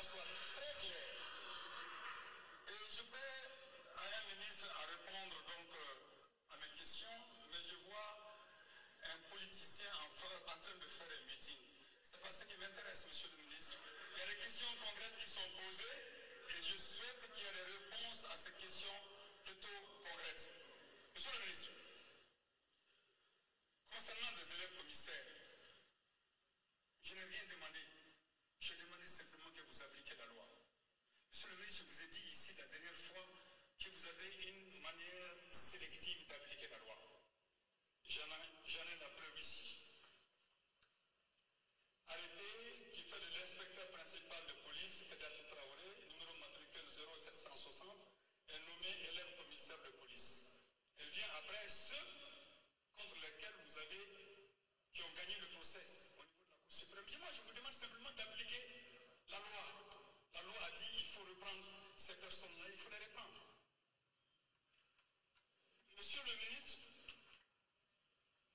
soit très claire. Et je vais à un ministre à répondre donc à mes questions, mais je vois un politicien en train de faire un meeting. C'est pas ce qui m'intéresse, monsieur le ministre. Il y a des questions concrètes qui sont posées et je souhaite qu'il y ait des réponses à ces questions plutôt concrètes. Monsieur le ministre, concernant les élèves commissaires, je n'ai rien demandé. Je demandais simplement que vous appliquiez la loi. Monsieur le ministre, je vous ai dit ici la dernière fois que vous avez une manière sélective d'appliquer la loi. J'en ai la preuve ici. Arrêté qui fait de l'inspecteur principal de police, Kadatou Traoré, numéro matricule 0760, est nommé élève commissaire de police. Elle vient après ceux contre lesquels vous avez, qui ont gagné le procès au niveau de la Cour suprême. Moi, je vous demande simplement d'appliquer la loi. La loi a dit qu'il faut reprendre ces personnes-là, il faut les reprendre. Monsieur le ministre,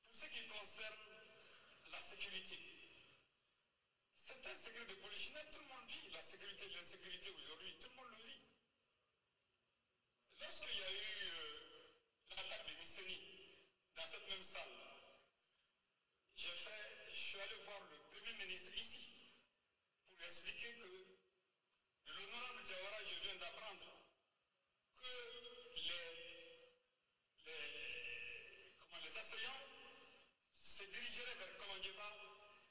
pour ce qui concerne la sécurité, c'est un secret de polichinelle, tout le monde vit la sécurité et l'insécurité aujourd'hui, tout le monde le vit. Lorsqu'il y a eu l'attaque de Misseni dans cette même salle, je suis allé voir le Premier ministre ici pour lui expliquer que de l'honorable Diawara, je viens d'apprendre que les assaillants se dirigeraient vers Kolongueba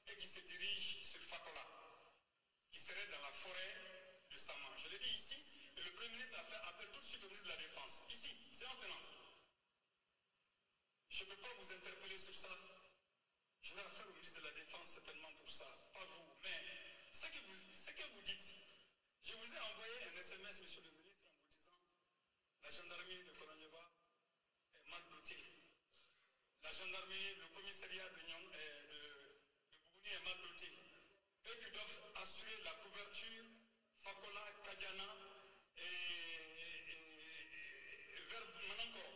et qui se dirigent sur Fakola, qui serait dans la forêt de Saman. Je l'ai dit ici, et le Premier ministre a fait appel tout de suite au ministre de la Défense. Ici, c'est en tenante. Je ne peux pas vous interpeller sur ça. Je vais affaire au ministre de la Défense certainement pour ça, pas vous. Mais ce que vous dites, je vous ai envoyé un SMS, monsieur le ministre, en vous disant la gendarmerie de Kolongueba est mal dotée. La gendarmerie, le commissariat de Bougouni est mal doté. Eux qui doivent assurer la couverture, Fakola, Kadiana et vers Manankoro.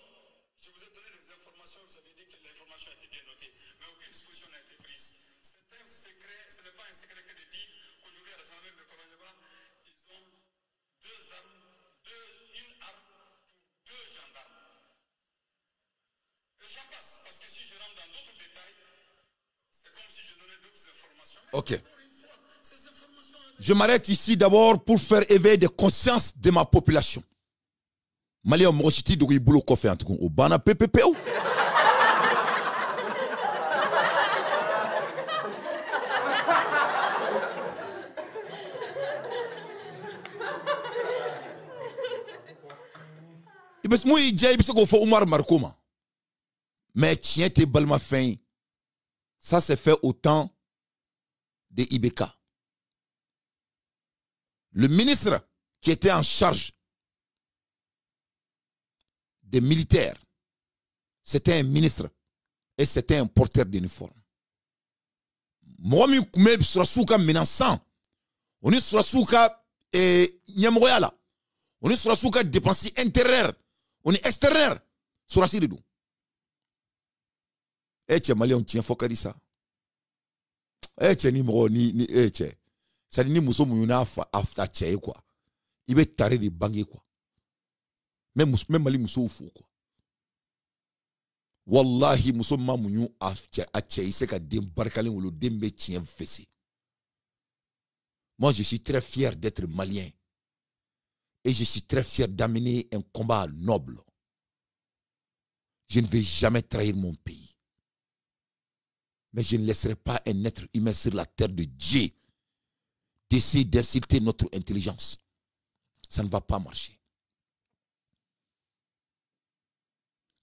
Je vous ai donné des informations, vous avez dit que l'information a été bien notée, mais aucune disposition n'a été prise. C'est un secret, ce n'est pas un secret que de dire qu'aujourd'hui à la gendarmerie de Kolongueba, ils ont une arme pour 2 gendarmes. Et j'en passe, parce que si je rentre dans d'autres détails, c'est comme si je donnais d'autres informations. Ok. Je m'arrête ici d'abord pour faire éveiller des consciences de ma population. Malien Morochiti Douri Boulot Kofe en tout cas. Au Bana PPP. Moi, il dit qu'il faut Omar Markouma. Mais tiens, t'es balma fin. Ça s'est fait au temps de IBK. Le ministre qui était en charge des militaires, c'était un ministre et c'était un porteur d'uniforme. Moi, je suis sur menaçant. On est sur Nyamoyala. On est sur dépenses intérieures. On est extérieur. Sur la Syrie. Eh, tu malien, on tient focali ça. Eh, tu ni mro ni eh, tu. Ça ni muso muyuna afta tche quoi. Il va taré de bangé quoi. Même mali muso fou quoi. Wallahi muso ma muyu a tche c'est ka dem barkalen wolo dembe tien fessé. Moi je suis très fier d'être malien. Et je suis très fier d'amener un combat noble. Je ne vais jamais trahir mon pays. Mais je ne laisserai pas un être humain sur la terre de Dieu d'essayer d'insulter notre intelligence. Ça ne va pas marcher.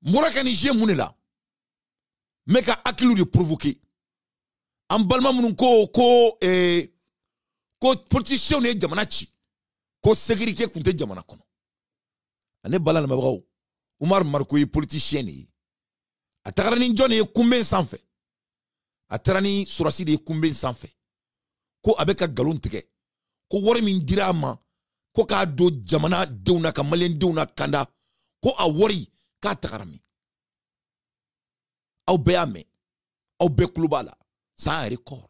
Mourakani Jé Mounela. Mais qu'à Akilou de provoquer. En balma moun ko politicien ne jamanachi. Ko sécurité kunte jamana kono. Ane bala na mabraw. Omar Marko yi politicien ni. Atakarani John ye kumben sanfé. Atarani surasi de kumben sanfé. Ko abeka galon tike. Ko wori min dirama. Ko ka do jamana deuna ka malen deuna kanda. Ko a wori ka takarami. Au beame. Au be klubala. Ça a un record.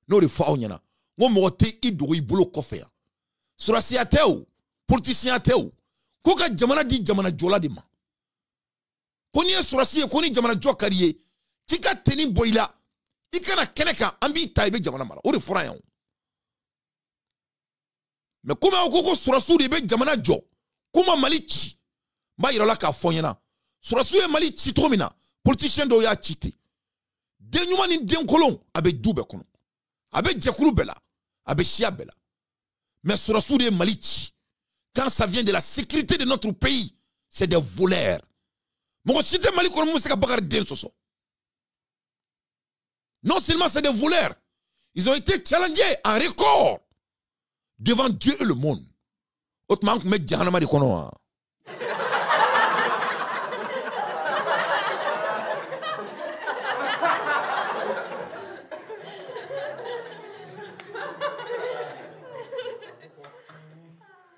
No de fa onyana. Mo mote idou yi bolo kofe ya. surasi ateo politicien ateo ko ka jamana di jamana jola de ma ko ni surasi ko ni jamana jo kariye ki ka teni boyla ikana keneka ambi taibe jamana mara o de fora yan mais comment ko surasu de be jamana jo kuma mali ci ba yirola ka fonyana surasu e mali ci to mina politicien do ya cité den nyuma ni den kolon abe dube kono abe jekuru bela abe shia bela mais surasu de mali ci quand ça vient de la sécurité de notre pays c'est des voleurs mon cité mali kono musa ka bakar den soso non seulement c'est des voleurs ils ont été challengés en record devant Dieu et le monde autrement que met jahannama de kono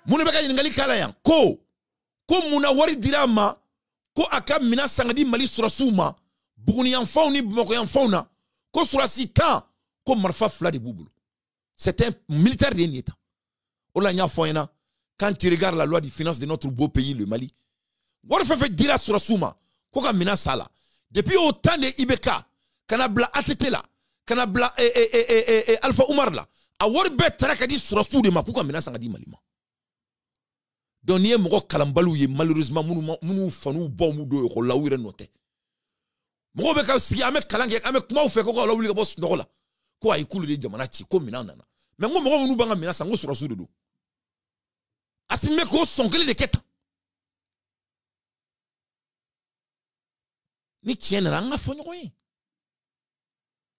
muna beka yingali kala yan ko muna wari dirama ko aka mina sangadi mali surasuma buguni yan fauni bumako yan fauna ko surasi tan ko marfa fla de bubulu c'est un militaire de l'État ola nya foyena quand tu regardes la loi de finances de notre beau pays le Mali wari fait dira surasuma ko ka mina sala depuis autant de IBK kana bla ATT la kana bla Alpha Oumar la a wari be taraka di surasu de ma ko ka mina sangadi malima donc ni mo kalambalu ye malheureusement munu fanu bo mu do ko lawire note mo be ka sigi ame kalange ame kuma fe ko ko lawuli ko boss ndola ko ay kulu de jamana ci ko mina nana mais mo munu banga mina sango surasu do asime ko sonkele de keta ni tienne ranga fo nyoy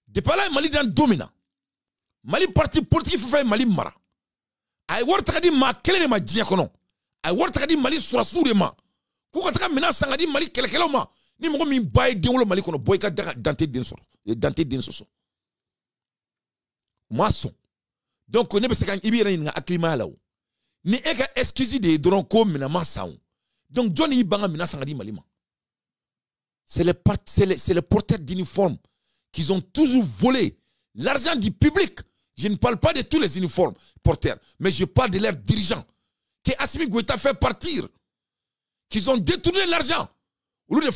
de pala mali dan domina mali parti politique fa mali mara ay warta kadi ma kele ma jiya kono ay warta kadi mali surasu de ma ko ko taka mina sangadi mali kelekelo ma ni mo mi baye denwolo mali kono boy ka dante den soro dante den soso maçon donc ne be se kan ibira ni nga aklima lawo ni eka excuse de dron ko mina ma sawo donc Johnny banga mina sangadi mali ma c'est les porteurs d'uniformes qui ont toujours volé l'argent du public. Je ne parle pas de tous les uniformes porteurs, mais je parle de leurs dirigeants que Assimi Goïta fait partir, qu'ils ont détourné l'argent au lieu de